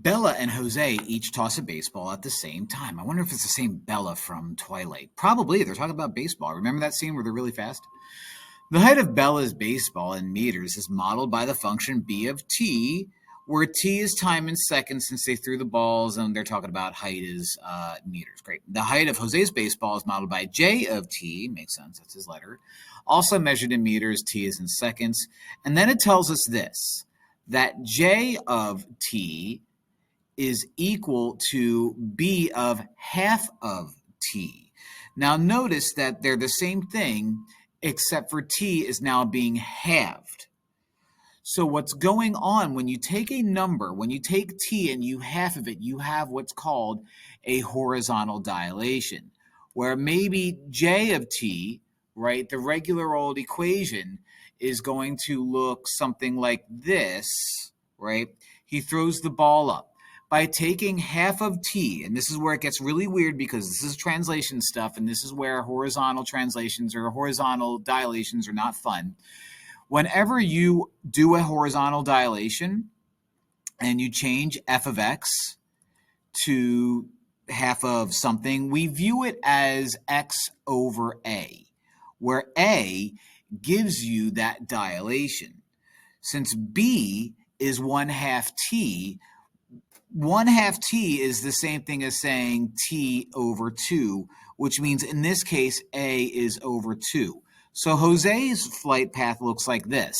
Bella and Jose each toss a baseball at the same time. I wonder if it's the same Bella from Twilight. Probably. They're talking about baseball. Remember that scene where they're really fast? The height of Bella's baseball in meters is modeled by the function b of t, where t is time in seconds since they threw the balls, and they're talking about height is meters. Great. The height of Jose's baseball is modeled by j of t. Makes sense. That's his letter. Also measured in meters, t is in seconds. And then it tells us this, that j of t is equal to b of half of t. Now notice that they're the same thing, except for t is now being halved. So what's going on when you take a number, when you take t and you half of it, you have what's called a horizontal dilation, where maybe j of t, right, the regular old equation, is going to look something like this, right? He throws the ball up. By taking half of t, and this is where it gets really weird because this is translation stuff, and this is where horizontal translations or horizontal dilations are not fun. Whenever you do a horizontal dilation and you change f of x to half of something, we view it as x over a, where a gives you that dilation. Since b is 1/2 t, 1/2 t is the same thing as saying t over 2, which means in this case, a is over 2. So Jose's flight path looks like this.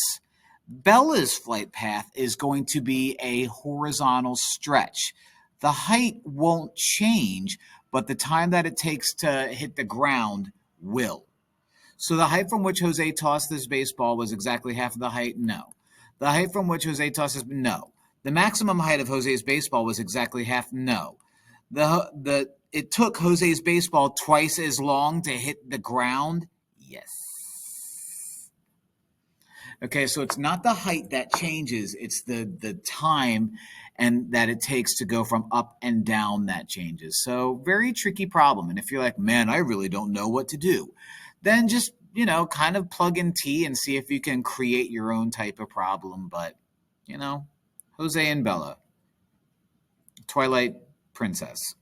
Bella's flight path is going to be a horizontal stretch. The height won't change, but the time that it takes to hit the ground will. So the height from which Jose tossed this baseball was exactly half of the height? No. The height from which Jose tossed this? No. The maximum height of Jose's baseball was exactly half? No. It took Jose's baseball twice as long to hit the ground? Yes. Okay, so it's not the height that changes, it's the time and that it takes to go from up and down that changes. So very tricky problem. And if you're like, man, I really don't know what to do, then just, kind of plug in T and see if you can create your own type of problem. But, Jose and Bella, Twilight Princess.